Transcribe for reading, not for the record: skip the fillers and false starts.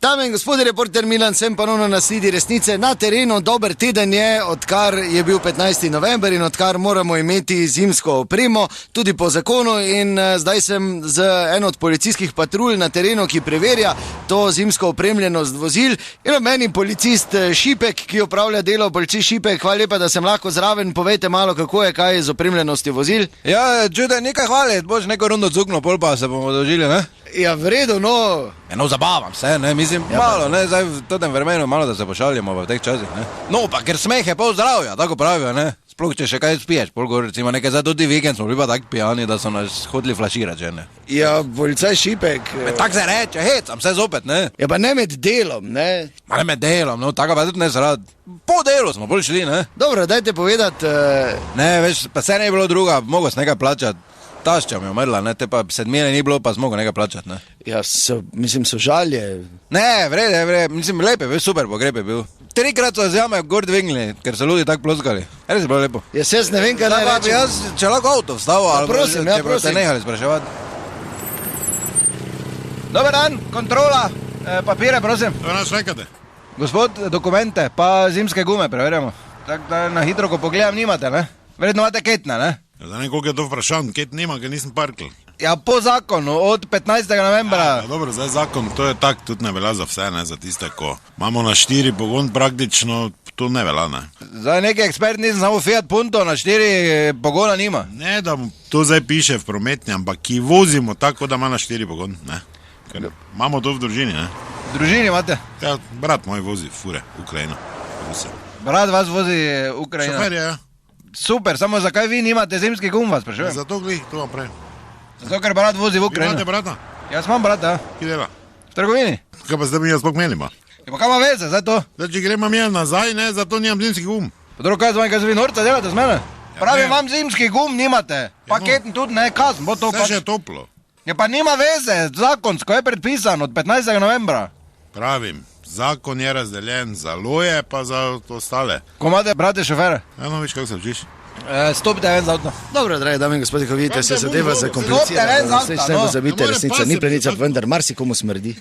Dame in gospodje, reporter Milan, sem ponovno na sledi resnice na terenu. Dober teden je, odkar je bil 15. november in odkar moramo imeti zimsko opremo, tudi po zakonu. In zdaj sem z eno od policijskih patrulj na terenu, ki preverja to zimsko opremljenost vozil. In meni policist Šipek, ki opravlja delo. Policist Šipek, hvala lepa, da sem lahko zraven. Povejte malo, kako je, kaj z opremljenostjo vozil. Ja, čude, nekaj hvali, boš neko rundo cukno, pol pa se bomo dožili, ne? Ja, v redu, no. No, zabavam se, ne, mislim, ja, malo, ne, zdaj v tem vremenu malo, da se pošaljamo v teh časih, ne. No, pa ker smeh je pol zdravja, tako pravijo, ne. Sploh, če še kaj spiješ, pol gor, recimo, nekaj za tudi vikend smo bili pa tak pijani, da so nas hodili flaširati, že, ne. Ja, policaj Šipek. Tak se reče, hecam se zopet, ne. Ja, pa ne med delom, ne. Ma ne med delom, no, tako pa tudi ne zaradi. Po delu smo bolj šli, ne. Dobro, dajte povedati. Ne, veš, pa se ne je bilo druga, mogo s nekaj plačati. Tašča mi je umrla, ne, te pa sedmine ni bilo, pa smo nekaj plačati, ne. Ja, mislim, so žalje. Ne, vrede, mislim, lep je bil, super pogreb je bil. 3-krat so z jame gor dvignili, ker so ljudi tako ploskali. Res je bilo lepo. Jaz ne vem, kaj naj rečem. Jaz, če lahko avto vstavo, ali prosim, če boste nehali spraševati. Dober dan, kontrola, papire, prosim. To nas čekate. Gospod, dokumente, pa zimske gume preverjamo. Tako da na hitro, ko pogledam, nimate, ne? Verjetno imate ketne, ne? Ja, da nekoga je to vprašan, ket nima, ker nisem parkl. Ja, po zakonu, od 15. novembra. Ja, dobro, zdaj zakon, to je tak, tudi ne velja za vse, ne, za tiste, ko imamo na 4 pogon praktično, to ne velja, ne. Zdaj neki ekspert, nisem samo Fiat Punto, na 4 pogona nima. Ne, da to zdaj piše v prometni, ampak ki vozimo tako, da ima na 4 pogon, ne. Ker imamo to v družini, ne. V družini imate? Ja, brat moj vozi fure, Ukrajino. Brat vas vozi Ukrajino? Šofer je, ja. Super, samo zakaj vi nimate zimskih gum, vas sprašujem? Zato glih, to vam pravim. Zato, ker brat vozi v Ukrajino. Imate brata? Jaz imam brata. Ki dela? V trgovini. Kaj pa zdaj mi jaz spok menima? Ja, pa kaj ima veze, zdaj to? Zdaj, če gremo mi nazaj, ne, zato nimam zimskih gum. Pa drugo, kaj z vami, kaj se vi norca delate z mene? Pravim, ne. vam zimskih gum nimate. Paketni tudi ne, kazn, bo to Vse pač. še je toplo. Ja, pa nima veze, zakonsko je predpisan od 15. novembra. Pravim, zakon je razdeljen za loje, pa za ostale. Ko imate brate šofere? Ja, no, viš, kako se učiš? Stopite ven za avto. Dobro, dragi dame in gospodje, ko vidite, se zadeva Stopite zakomplicira. ven z avta, Vse ne no. pozabite, Ne more resnica pasati, ni plenica, tako. vendar marsikomu smrdi.